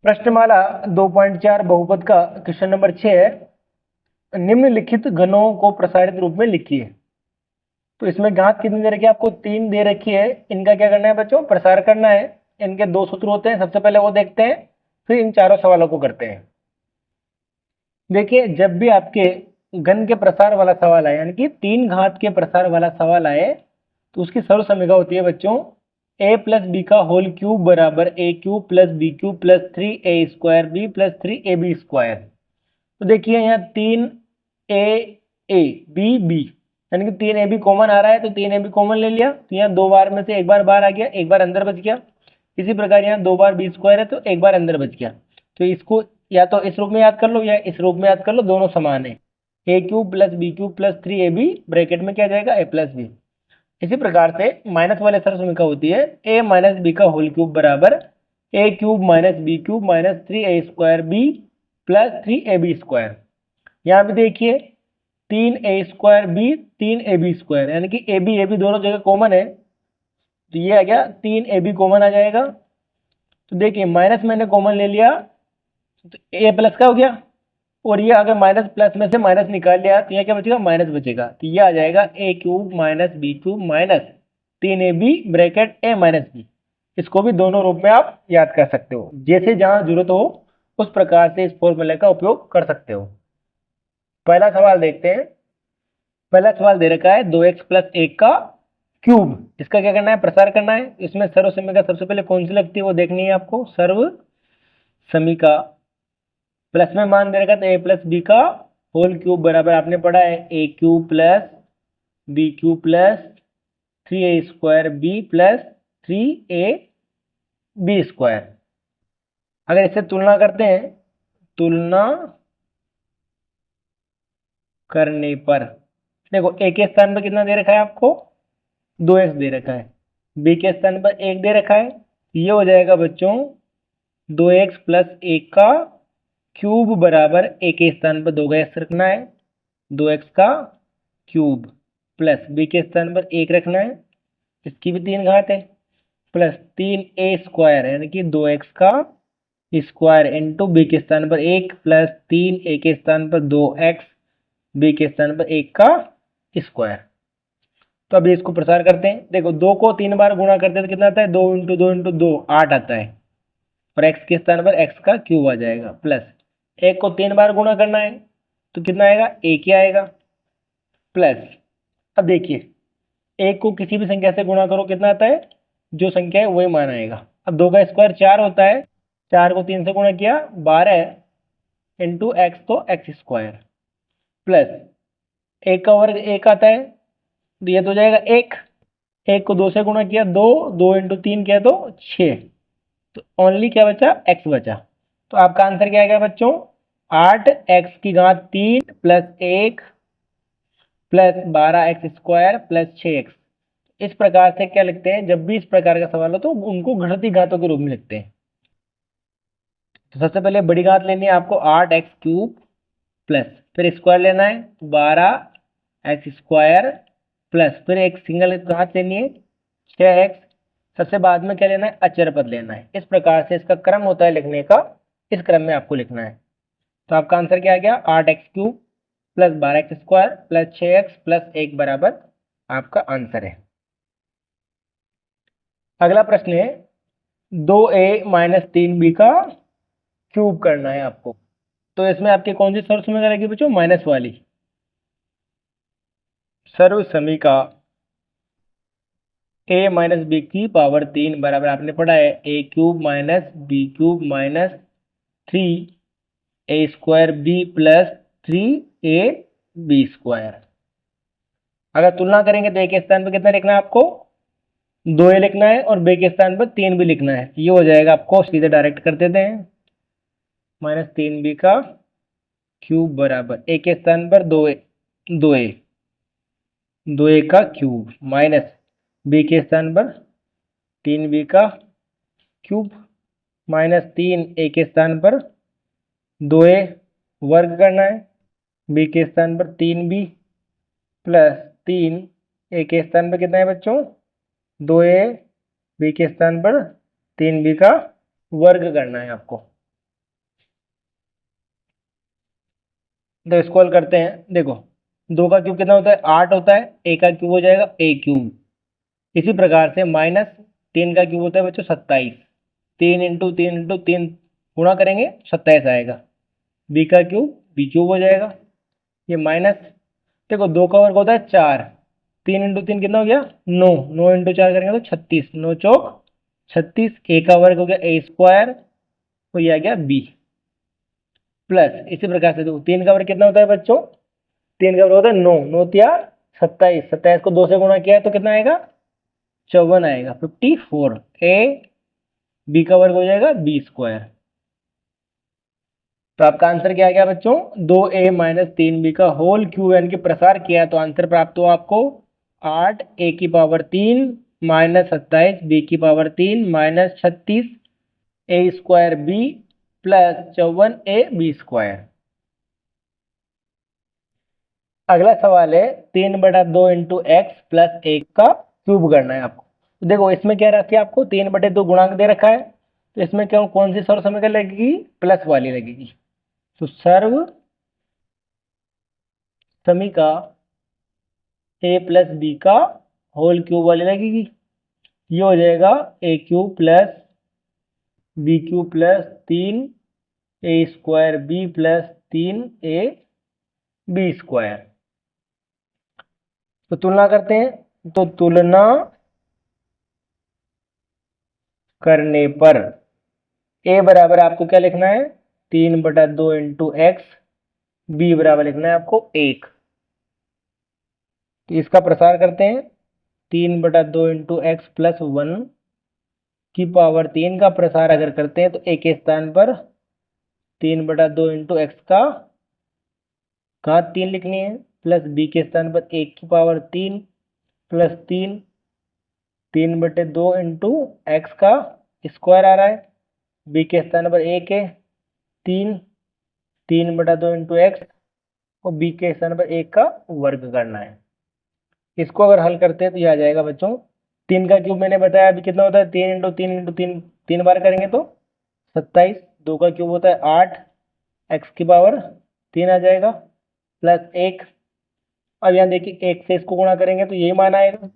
प्रश्नमाला 2.4 बहुपद का question number 6 है। निम्नलिखित घनों को प्रसारित रूप में लिखिए। तो इसमें घात कितनी दे रखी है आपको? 3 दे रखी है। इनका क्या करना है बच्चों? प्रसार करना है। इनके दो सूत्र होते हैं, सबसे पहले वो देखते हैं, फिर इन चारों सवालों को करते हैं। देखिए, जब भी आपके घन के प्रसार वाला सवाल आए, यानी कि 3 घात के प्रसार वाला सवाल आए, तो उसकी सर्व समीकरण होती है बच्चों a प्लस बी का होल क्यूब बराबर a cube plus B cube plus 3a square B plus 3ab square. तो देखिए यहाँ 3a बी यानी कि 3ab कॉमन आ रहा है, तो 3ab कॉमन ले लिया, तो यहाँ 2 बार में से एक बार बाहर आ गया, एक बार अंदर बच गया। इसी प्रकार यहाँ 2 बार बी स्क्वायर है, तो एक बार अंदर बच गया। तो इसको या तो इस रूप में याद कर लो या इस रूप में याद कर लो, दोनों समान है। a cube plus B cube plus 3ab bracket में क्या जाएगा? a plus B. इसी प्रकार से माइनस वाले सर्व समीकरण होती है a माइनस बी का होल क्यूब बराबर a cube minus B cube minus 3a square B plus 3ab square. यहाँ पे देखिए 3a square B 3ab square, यानी कि ab दोनों जगह कॉमन है, तो ये आ गया 3ab कॉमन आ जाएगा। तो देखिए माइनस मैंने कॉमन ले लिया, तो a प्लस का हो गया, और ये अगर माइनस प्लस में से माइनस निकाल लिया तो यह क्या बचेगा? माइनस बचेगा। तो ये आ जाएगा a cube minus B cube minus 3ab bracket a minus B. इसको भी दोनों रूप में आप याद कर सकते हो, जैसे जहां जरूरत हो उस प्रकार से इस फॉर्मूले का उपयोग कर सकते हो। पहला सवाल देखते हैं। पहला सवाल दे रखा है 2x प्लस 1 का क्यूब। इसका क्या करना है? प्रसार करना है। इसमें सर्व समीकरण सबसे पहले कौन सी लगती है वो देखनी है आपको। सर्व समीकरण प्लस में मान दे रखा तो a प्लस बी का होल क्यूब बराबर आपने पढ़ा है a cube plus B cube plus 3a square B plus 3ab square. अगर इससे तुलना करते हैं, तुलना करने पर देखो a के स्थान पर कितना दे रखा है आपको? 2x दे रखा है। b के स्थान पर 1 दे रखा है। ये हो जाएगा बच्चों 2x प्लस 1 का क्यूब बराबर a के स्थान पर 2 x रखना है, 2x का क्यूब प्लस b के स्थान पर 1 रखना है, इसकी भी 3 घात है, प्लस 3a स्क्वायर यानी कि 2x का स्क्वायर इंटू बी के स्थान पर 1 प्लस 3a के स्थान पर 2x बी के स्थान पर 1 का स्क्वायर। तो अभी इसको प्रसार करते हैं। देखो 2 को 3 बार गुणा करते हैं तो कितना आता है? 2 इंटू 2 इंटू 2 8 आता है, और x के स्थान पर x का क्यूब आ जाएगा, प्लस 1 को 3 बार गुणा करना है तो कितना आएगा? 1 ही आएगा, प्लस अब देखिए 1 को किसी भी संख्या से गुणा करो, कितना आता है? जो संख्या है वही मान आएगा। अब 2 का स्क्वायर 4 होता है, 4 को 3 से गुणा किया 12 इंटू एक्स, तो एक्स स्क्वायर, प्लस 1 का वर्ग 1 आता है, तो ये तो हो जाएगा 1 को 2 से गुणा किया 2, 2 इंटू 3 किया तो 6, तो ओनली क्या बचा? x बचा। तो आपका आंसर क्या आएगा बच्चों? 8x की घात 3 plus 1 plus 12x square plus 6x। इस प्रकार से क्या लिखते हैं? जब भी इस प्रकार का सवाल हो तो उनको घटती घातों के रूप में लिखते हैं। तो सबसे पहले बड़ी घात लेनी है आपको 8x क्यूब, प्लस फिर स्क्वायर लेना है 12x स्क्वायर, प्लस फिर एक सिंगल घात लेनी है 6x, सबसे बाद में क्या लेना है? अचर पद लेना है। इस प्रकार से इसका क्रम होता है लिखने का, इस क्रम में आपको लिखना है। तो आपका आंसर क्या आ गया? 8x cube plus 12x square plus 6x plus 1 बराबर आपका आंसर है। अगला प्रश्न है 2a माइनस 3b का क्यूब करना है आपको। तो इसमें आपके कौन सी सर्व समीकरण रहेगी बच्चों? माइनस वाली सर्व समीकरण a माइनस बी की पावर 3 बराबर आपने पढ़ा है a cube minus B cube minus 3a square B plus 3ab square. अगर तुलना करेंगे तो a के स्थान पर कितना लिखना है आपको? 2a लिखना है, और b के स्थान पर 3b लिखना है। ये हो जाएगा, आपको सीधे डायरेक्ट कर देते हैं, माइनस 3b का क्यूब बराबर a के स्थान पर 2a का क्यूब माइनस b के स्थान पर 3b का क्यूब माइनस 3a के स्थान पर 2a वर्ग करना है, b के स्थान पर 3b प्लस 3a के स्थान पर कितना है बच्चों? 2a, b के स्थान पर 3b का वर्ग करना है आपको। तो इसको हल करते हैं। देखो, 2 का क्यूब कितना होता है? 8 होता है। ए का क्यूब हो जाएगा ए क्यूब। इसी प्रकार से माइनस 3 का क्यूब होता है बच्चों 27। 3 गुणा करेंगे 27 आएगा। बी का क्यूब बी क्यूब हो जाएगा। ये माइनस, देखो 2 का वर्ग होता है 4। 3 × 3 कितना हो गया? 9। 9 × 4 करेंगे तो 36। 9 चौक 36। ए का वर्ग हो गया ए स्क्वायर, तो ये आ गया बी। प्लस इसी प्रकार से देखो 3 का वर्ग कितना होता है बच्चों? 3 का वर्ग होता है 9। 9 तिया 27। 27 को 2 से गुणा किया है तो कितना आएगा? 54 आएगा। 54। ए बी का वर्ग हो जाएगा बी स्क्वायर। तो आपका आंसर क्या आ गया बच्चों? 2a माइनस 3b का होल क्यूब यानी कि प्रसार किया है, तो आंसर प्राप्त हुआ आपको 8a³ 3 minus 27 b³ 3 minus 36 a square b plus 54a b square. अगला सवाल है 3/2 इंटू एक्स प्लस 1 का क्यूब करना है आपको। तो देखो इसमें क्या राशि आपको 3/2 गुणांक दे रखा है, तो इसमें क्यों कौन सी सर्व समीकरण लगेगी? प्लस वाली लगेगी। तो सर्व समीका ए प्लस बी का होल क्यूब वाली लगेगी। ये हो जाएगा A cube plus B cube plus 3 A square B plus 3 A B square. तो तुलना करते हैं। तो तुलना करने पर ए बराबर आपको क्या लिखना है? 3/2 इंटू एक्स। बी बराबर लिखना है आपको 1। तो इसका प्रसार करते हैं। 3/2 इंटू एक्स प्लस 1 की पावर 3 का प्रसार अगर करते हैं तो ए के स्थान पर 3/2 इंटू एक्स का घात 3 लिखनी है, प्लस बी के स्थान पर 1 की पावर 3 प्लस 3 3/2 इंटू एक्स का स्क्वायर आ रहा है। बी के स्थान पर 1 है। 3 3/2 इंटू एक्स और बी के स्थान पर 1 का वर्ग करना है। इसको अगर हल करते हैं तो यह आ जाएगा बच्चों, 3 का क्यूब मैंने बताया अभी कितना होता है? 3 × 3 × 3 3 बार करेंगे तो 27। 2 का क्यूब होता है 8 x³ 3 आ जाएगा प्लस 1। अब यहाँ देखिए 1 से इसको गुणा करेंगे तो यही मान आएगा।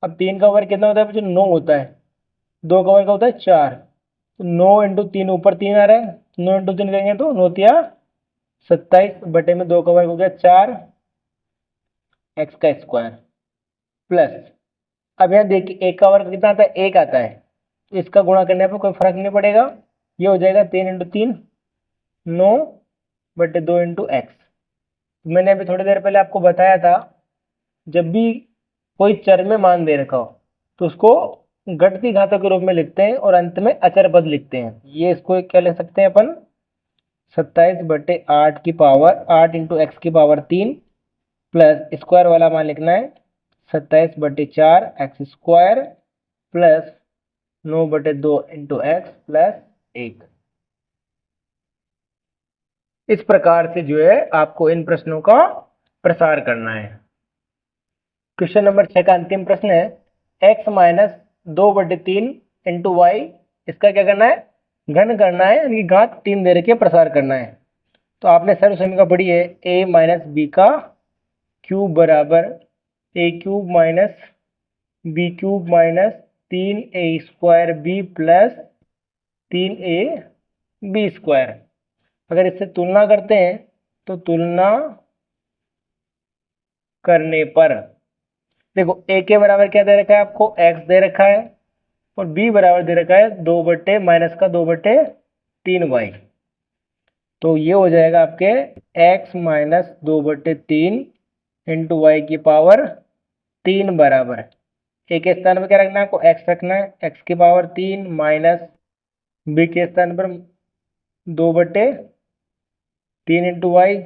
अब 3 का वर्ग कितना होता है बच्चों? 9 होता है। 2 का वर्ग होता है 4। तो 9 × 3 ऊपर 3 आ रहा है, 9 × 3 करेंगे तो 9 तिया 27 बटे में 2 का वर्ग हो गया 4 एक्स का स्क्वायर प्लस। अब यहाँ देखिए 1 का वर्ग कितना आता है? 1 आता है। तो इसका गुणा करने पर कोई फर्क नहीं पड़ेगा। ये हो जाएगा 3 × 3 9/2 इंटू एक्स। मैंने अभी थोड़ी देर पहले आपको बताया था, जब भी कोई चर में मान दे रखा हो तो उसको घटती घातों के रूप में लिखते हैं और अंत में अचर पद लिखते हैं। ये इसको क्या लिख सकते हैं अपन? 27/8 इंटू एक्स की पावर 3 प्लस स्क्वायर वाला मान लिखना है 27/4 x square plus 9/2 into x plus 1। इस प्रकार से जो है आपको इन प्रश्नों का प्रसार करना है। क्वेश्चन नंबर 6 का अंतिम प्रश्न है x माइनस 2/3 इंटू वाई। इसका क्या करना है? घन करना है, यानी घात 3 दे रखी है, प्रसार करना है। तो आपने सर्व समीकरण पढ़ी है a माइनस बी का क्यूब बराबर A cube minus B cube minus 3a² B plus 3a B square. अगर इससे तुलना करते हैं तो तुलना करने पर देखो a के बराबर क्या दे रखा है आपको? x दे रखा है और b बराबर दे रखा है 2/-2/3y। तो ये हो जाएगा आपके x माइनस 2/3 इंटू वाई की पावर 3 बराबर। a के स्थान पर क्या रखना है आपको? x रखना है, x की पावर 3 माइनस b के स्थान पर 2/3 इंटू वाई।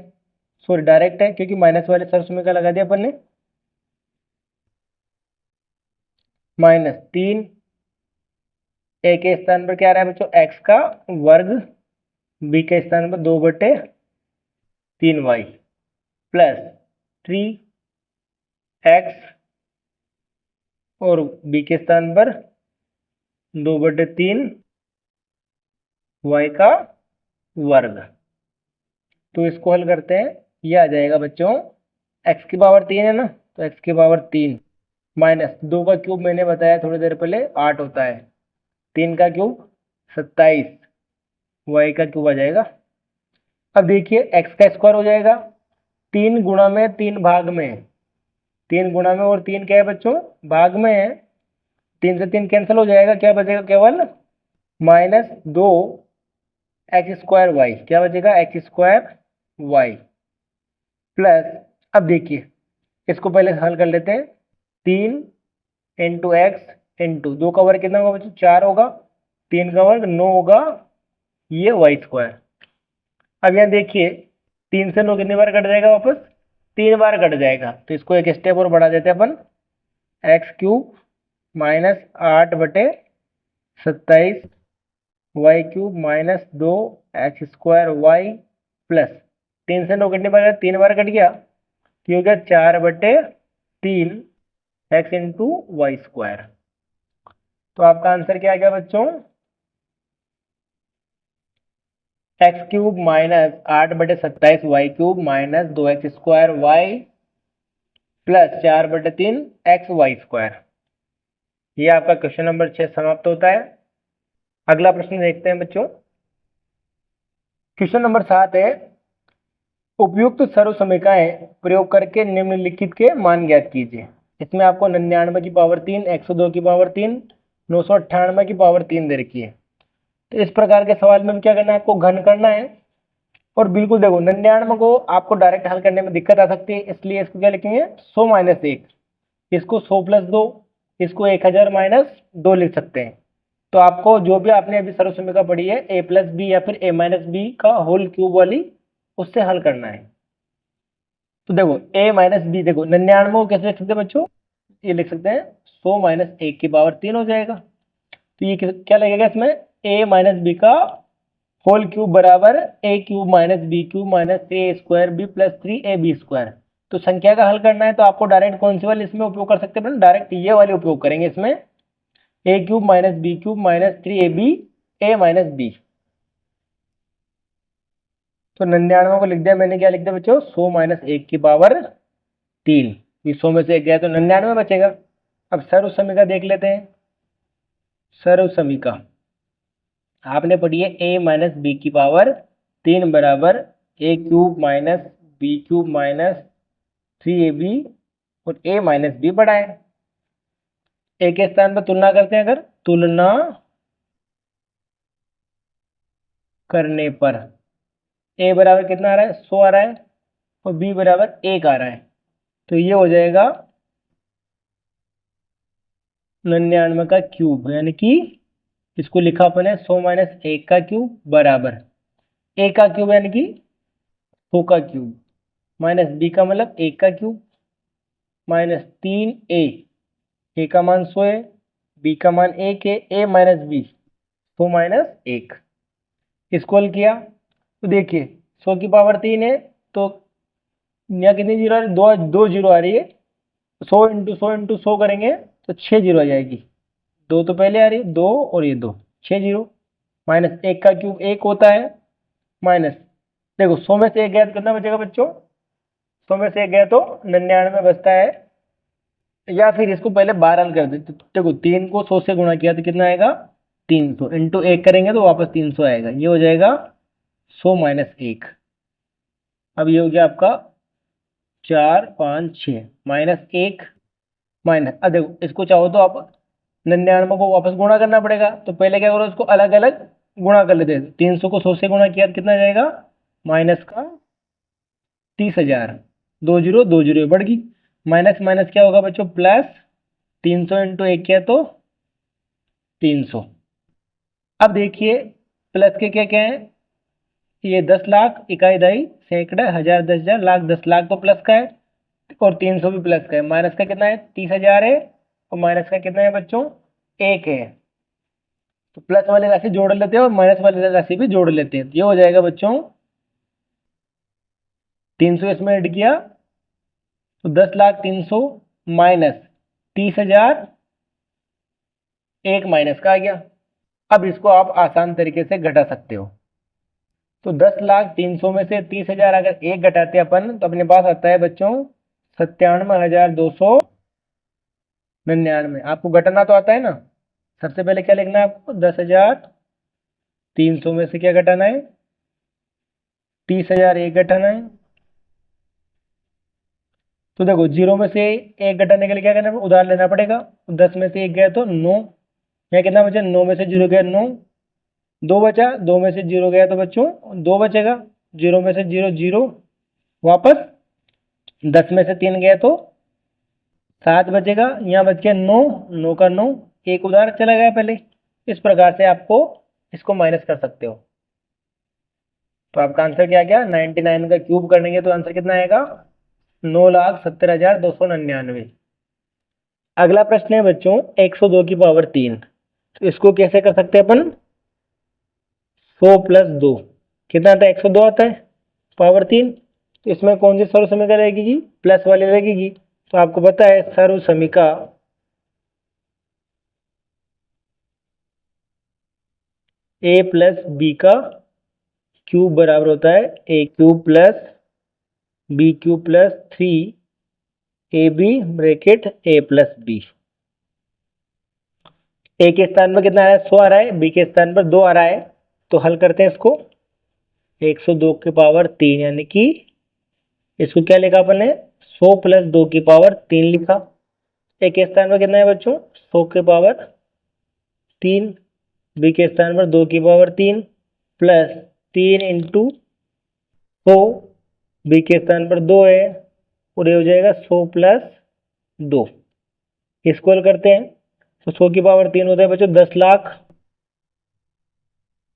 सॉरी डायरेक्ट है क्योंकि माइनस वाले सर्च में क्या लगा दिया अपन ने? -3। ए के स्थान पर क्या आ रहा है बच्चों? x का वर्ग। बी के स्थान पर 2/3y प्लस 3x और बी के स्थान पर 2/3y का वर्ग। तो इसको हल करते हैं, ये आ जाएगा बच्चों x की पावर 3 है ना, तो x की पावर 3 माइनस 2 का क्यूब मैंने बताया थोड़ी देर पहले 8 होता है, 3 का क्यूब 27, y का क्यूब आ जाएगा। अब देखिए x का स्क्वायर हो जाएगा 3 गुणा में 3 भाग में, 3 गुणा में और 3 क्या है बच्चों भाग में है, 3 से 3 कैंसिल हो जाएगा, क्या बचेगा केवल -2 एक्स स्क्वायर वाई, क्या बचेगा एक्स स्क्वायर वाई प्लस, अब देखिए इसको पहले हल कर लेते हैं, 3 इंटू एक्स इंटू 2 का वर्ग कितना होगा बच्चों 4 होगा, 3 का वर्ग 9 होगा, ये वाई स्क्वायर। अब यहाँ देखिए 3 से 9 कितनी बार कट जाएगा वापस, 3 बार कट जाएगा, तो इसको एक स्टेप और बढ़ा देते हैं अपन, X cube minus 8/27 Y cube minus 2 X square Y plus, 3 से 9 कितनी बार गया 3 बार कट गया, तो हो गया 4/3 एक्स इंटू वाई स्क्वायर। तो आपका आंसर क्या आ गया बच्चों, X cube minus 8/27 Y cube minus 2 X square Y plus 4/3 X Y square. ये आपका क्वेश्चन नंबर 6 समाप्त होता है। अगला प्रश्न देखते हैं बच्चों, क्वेश्चन नंबर 7 है, उपयुक्त सर्व समीकरण प्रयोग करके निम्नलिखित के मान ज्ञात कीजिए। इसमें आपको 99 की पावर 3, 102 की पावर 3, 998 की पावर 3 दे रखी है। तो इस प्रकार के सवाल में क्या करना है, आपको घन करना है, और बिल्कुल देखो 99 को आपको डायरेक्ट हल करने में दिक्कत आ सकती है, इसलिए इसको क्या लिखेंगे 100 माइनस 1, इसको 100 प्लस 2, इसको 1000 माइनस 2 लिख सकते हैं। तो आपको जो भी आपने अभी सर्व समीकरण पढ़ी है a प्लस बी या फिर a माइनस बी का होल क्यूब वाली, उससे हल करना है। तो देखो a माइनस बी, देखो 99 को कैसे लिख सकते हैं बच्चों, ये लिख सकते हैं 100 माइनस 1 की पावर 3 हो जाएगा। तो ये क्या लगेगा इसमें, a माइनस बी का होल क्यूब बराबर a cube minus B cube minus A square B plus 3ab square. तो संख्या का हल करना है तो आपको डायरेक्ट कौन सी वाली इसमें उपयोग कर सकते हैं, डायरेक्ट ये वाली उपयोग करेंगे इसमें, a cube minus B cube minus 3ab a minus B. तो 99 को लिख दिया मैंने, क्या लिख दिया बच्चों 100 माइनस 1 की पावर 3, ये 100 में से 1 गया तो 99 बचेगा। अब सर्व समीकरण देख लेते हैं, सर्व समीकरण आपने पढ़ी है a माइनस बी की पावर 3 बराबर a cube minus B cube minus 3ab और a माइनस बी बढ़ा है। a के स्थान पर तुलना करते हैं, अगर तुलना करने पर a बराबर कितना आ रहा है 100 आ रहा है और b बराबर 1 आ रहा है, तो ये हो जाएगा 99 का क्यूब, यानी कि इसको लिखा अपन है 100 माइनस 1 का क्यूब बराबर a का क्यूब यानी कि 100 का क्यूब माइनस b का मतलब 1 का क्यूब माइनस 3a, a का मान 100 है, b का मान 1 है, a माइनस बी 100 माइनस 1, इसको हल किया तो देखिए 100 की पावर 3 है, तो यहाँ कितनी जीरो आ रही है, दो जीरो आ रही है, 100 इंटू 100 इंटू 100 करेंगे तो 6 जीरो आ जाएगी, दो तो पहले आ रही है 2 और ये 2, 6 जीरो माइनस 1 का क्यूब 1 होता है माइनस, देखो 100 में से 1 गया तो कितना बचेगा बच्चों, 100 में से 1 गया तो 99 बचता है, या फिर इसको पहले 12 हल कर देते, देखो 3 को 100 से गुणा किया तो कितना आएगा 300 इंटू 1 करेंगे तो वापस 300 आएगा, ये हो जाएगा 100 माइनस 1। अब ये हो गया आपका 4 5 6 माइनस 1 माइनस, अब देखो इसको चाहो तो आप 99 को वापस गुणा करना पड़ेगा, तो पहले क्या करो इसको अलग अलग गुणा कर लेते हैं, 300 को 100 से गुणा किया तो कितना जाएगा माइनस का 30,000, दो जीरो बढ़ गई, माइनस माइनस क्या होगा बच्चों प्लस, 300 इंटू 1 किया तो 300। अब देखिए प्लस के क्या क्या है, ये 10 लाख, इकाई दहाई, सैकड़ा, हजार, 10,000, लाख, 10 लाख तो प्लस का है, और 300 भी प्लस का है, माइनस का कितना है 30,000 है, और माइनस का कितना है बच्चों 1 है। तो प्लस वाली राशि जोड़ लेते हैं और माइनस वाली राशि भी जोड़ लेते हैं, ये हो जाएगा बच्चों 300 इसमें ऐड किया तो 10 लाख 300 माइनस 30,000, एक माइनस का आ गया। अब इसको आप आसान तरीके से घटा सकते हो, तो 10,03,000 में से 30,000 अगर एक घटाते हैं अपन तो अपने पास आता है बच्चों 97,299। आपको घटाना तो आता है ना। सबसे पहले क्या लिखना है आपको, 10,300 में से क्या घटाना है, 30,000 एक घटाना है। तो देखो जीरो में से एक घटाने के लिए क्या करना है, उधार लेना पड़ेगा। 10 में से एक गया तो 9, यहाँ कितना बचा, 9 में से जीरो गया 9, 2 बचा, 2 में से जीरो गया तो बच्चों 2 बचेगा, जीरो में से जीरो जीरो, वापस 10 में से 3 गया तो 7 बचेगा, यहाँ बच गया 9, 9 का 9, एक उधार चला गया पहले। इस प्रकार से आपको इसको माइनस कर सकते हो। तो आपका आंसर क्या गया, 99 का क्यूब करेंगे तो आंसर कितना आएगा, 9,70,299। अगला प्रश्न है बच्चों 102 की पावर 3। तो इसको कैसे कर सकते हैं अपन, 100 प्लस 2 कितना आता है, 102 आता है पावर 3। तो इसमें कौन सी सर्व समीकरण लगेगी, प्लस वाली लगेगी। तो आपको पता है सर्व समीका a प्लस बी का क्यूब बराबर होता है a cube plus B cube plus 3ab bracket a plus B. A के स्थान पर कितना आ रहा है, 100 आ रहा है, बी के स्थान पर 2 आ रहा है। तो हल करते हैं इसको, 102 की पावर 3 यानी कि इसको क्या लिखा अपन ने, 100 प्लस 2 की पावर 3 लिखा। ए के स्थान पर कितना है बच्चों, 100 की पावर 3, बी के स्थान पर 2 की पावर 3 प्लस 3 इंटू 100, बी के स्थान पर 2 है और ये हो जाएगा 100 प्लस 2। इसको हल करते हैं तो 100 की पावर 3 होता है बच्चों 10 लाख,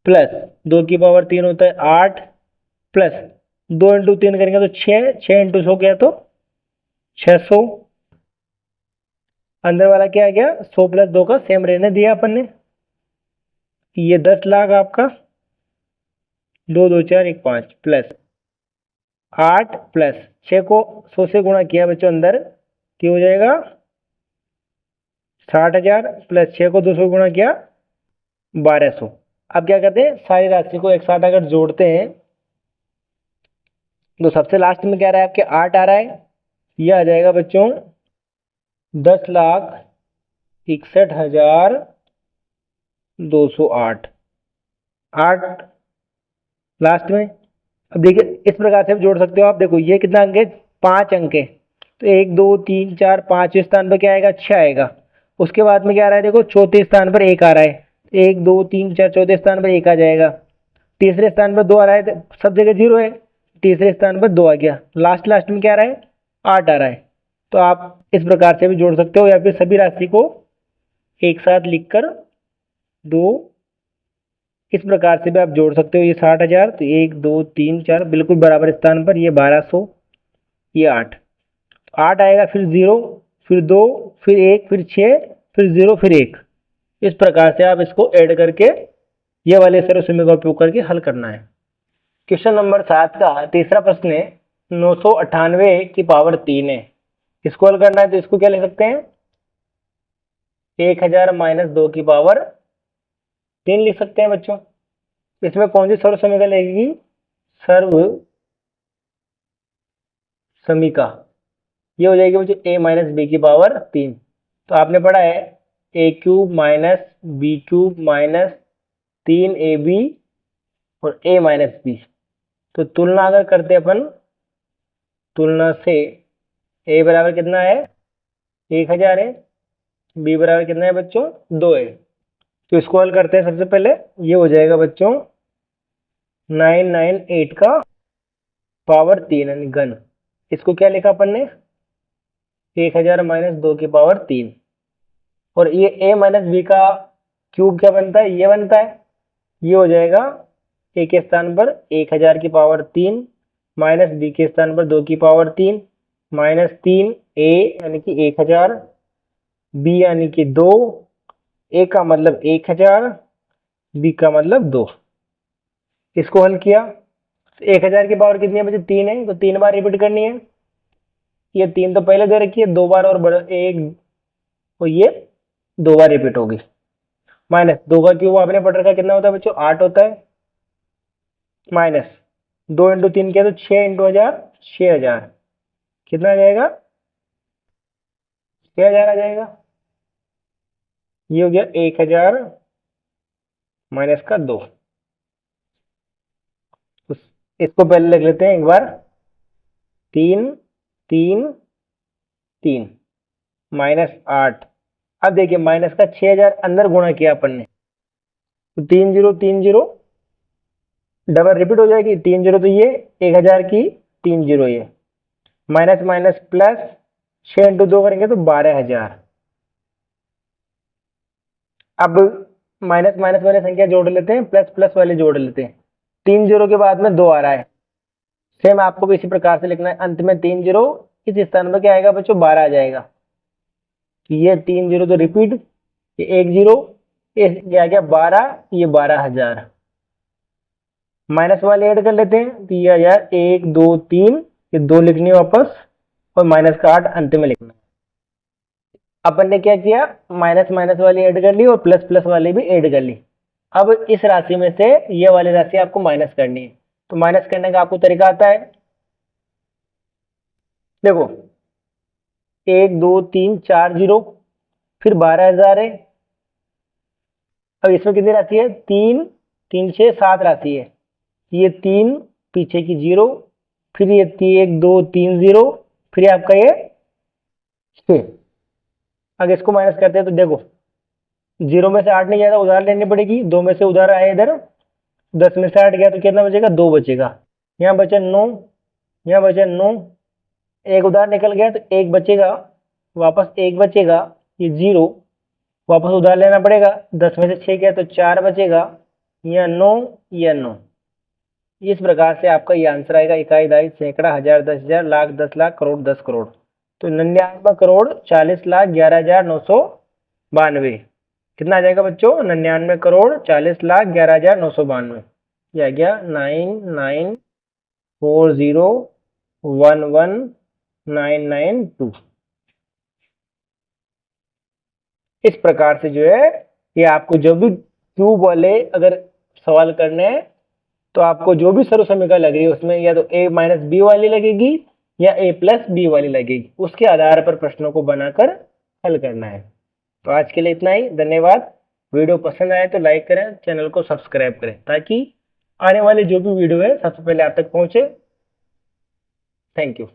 प्लस 2 की पावर 3 होता है 8, प्लस 2 इंटू 3 करेंगे तो 6, 6 इंटू 100 क्या तो 600। अंदर वाला क्या आ गया, 100 प्लस 2 का सेम रहने दिया अपन ने। ये 10 लाख आपका, 2 2 4 1 5 प्लस 8 प्लस 6 को 100 से गुणा किया बच्चों अंदर, क्या हो जाएगा 60,000, प्लस 6 को 200 गुणा किया 1200। अब क्या करते हैं, सारी राशि को एक साथ अगर जोड़ते हैं तो सबसे लास्ट में क्या आ रहा है आपके 8 आ रहा है। यह आ जाएगा बच्चों 10,61,208, 8 लास्ट में। अब देखिए इस प्रकार से आप जोड़ सकते हो। आप देखो ये कितना अंक है, 5 अंक है। तो 1 2 3 4 5 स्थान पर क्या आएगा, 6 आएगा। उसके बाद में क्या आ रहा है, देखो चौथे स्थान पर 1 आ रहा है, 1 2 3 4 चौथे स्थान पर 1 आ जाएगा। तीसरे स्थान पर 2 आ रहा है, सब जगह 0 है, तीसरे स्थान पर 2 आ गया। लास्ट लास्ट में क्या आ रहा है, 8 आ रहा है। तो आप इस प्रकार से भी जोड़ सकते हो या फिर सभी राशि को एक साथ लिखकर 2 इस प्रकार से भी आप जोड़ सकते हो। ये 60,000, तो 1 2 3 4 बिल्कुल बराबर स्थान पर, ये 1200, ये 8, 8 आएगा, फिर 0, फिर 2, फिर 1, फिर 6, फिर 0, फिर 1। इस प्रकार से आप इसको ऐड करके ये वाले सर्व समीकरण का उपयोग करके हल करना है। क्वेश्चन नंबर 7 का तीसरा प्रश्न है, 998 की पावर 3 है। इसको हल करना है तो इसको क्या लिख सकते हैं, 1000 माइनस 2 की पावर 3 लिख सकते हैं बच्चों। इसमें कौन सी सर्व समीकरण लगेगी, सर्व समीका। ये हो जाएगी बच्चों a माइनस बी की पावर 3। तो आपने पढ़ा है a cube minus B cube minus 3ab और a माइनस बी। तो तुलना अगर करते अपन, तुलना से a बराबर कितना है, 1000 है, b बराबर कितना है बच्चों 2 है। तो इसको हल करते हैं। सबसे पहले ये हो जाएगा बच्चों 998 का पावर 3 यानी घन। इसको क्या लिखा अपन ने, 1000 माइनस 2 की पावर 3। और ये a माइनस बी का क्यूब क्या बनता है, ये बनता है। ये हो जाएगा a के स्थान पर 1000 की पावर 3 माइनस b के स्थान पर 2 की पावर 3 माइनस 3 a यानी कि 1000, b यानी कि 2, a का मतलब 1000, b का मतलब 2। इसको हल किया तो 1000 की पावर कितनी है बच्चे, 3 है, तो 3 बार रिपीट करनी है। ये 3 तो पहले दे रखी है, 2 बार और बड़ा एक, तो ये 2 बार रिपीट होगी। माइनस 2 का क्यूब आपने पढ़ रखा कितना होता है बच्चों, 8 होता है। माइनस 2 इंटू 3 किया तो 6 इंटू 1000, 6000। कितना आ जाएगा? 6000 आ जाएगा। ये हो गया 1000 माइनस का 2। इसको पहले लिख लेते हैं एक बार। 3 3 3 -8। अब देखिए माइनस का 6000 अंदर गुणा किया अपन ने, तो 30 डबल रिपीट हो जाएगी। 30 तो ये 1000 की 30 ये माइनस माइनस प्लस 6 इंटू 2 करेंगे तो 12000। अब माइनस माइनस वाले संख्या जोड़ लेते हैं, प्लस प्लस वाले जोड़ लेते हैं। 30 के बाद में 2 आ रहा है। सेम आपको भी इसी प्रकार से लिखना है। अंत में 30 इस स्थान पर क्या आएगा बच्चों? 12 आ जाएगा। तो ये 30 तो रिपीट, ये 10, ये आ गया 12, ये 12000। माइनस वाले ऐड कर लेते हैं, तो ये आ जाए 1 2 3, ये 2 लिखनी है वापस, और माइनस का 8 अंत में लिखना है। अपन ने क्या किया? माइनस माइनस वाली ऐड कर ली और प्लस प्लस वाली भी ऐड कर ली। अब इस राशि में से ये वाली राशि आपको माइनस करनी है। तो माइनस करने का आपको तरीका आता है। देखो 1 2 3 4 0, फिर 12000 है। अब इसमें कितनी राशि है? 3 3 6 7 राशि है। ये 3 पीछे की 0, फिर ये 1 2 3 0, फिर आपका ये 6। अगर इसको माइनस करते हैं तो देखो 0 में से 8 नहीं जाएगा, उधार लेनी पड़ेगी। 2 में से उधार आए इधर, 10 में से 8 गया तो कितना बचेगा? 2 बचेगा। यहाँ बचा 9, यहाँ बचा 9, एक उधार निकल गया तो 1 बचेगा, वापस 1 बचेगा, ये 0, वापस उधार लेना पड़ेगा। 10 में से 6 गया तो 4 बचेगा, यहाँ 9, यह 9। इस प्रकार से आपका ये आंसर आएगा। इकाई, दहाई, सैकड़ा, हजार, 10,000, लाख, 10 लाख, करोड़, 10 करोड़। तो 99 करोड़ 40 लाख 11,992। कितना आ जाएगा बच्चों? 99 करोड़ 40 लाख 11,992। ये आ गया 994011,992। इस प्रकार से जो है, ये आपको जो भी क्यूब वाले अगर सवाल करने हैं तो आपको जो भी सर्व समीकरण लग रही है उसमें या तो a माइनस बी वाली लगेगी या a प्लस बी वाली लगेगी। उसके आधार पर प्रश्नों को बनाकर हल करना है। तो आज के लिए इतना ही। धन्यवाद। वीडियो पसंद आए तो लाइक करें, चैनल को सब्सक्राइब करें, ताकि आने वाले जो भी वीडियो है सबसे पहले आप तक पहुंचे। Thank you.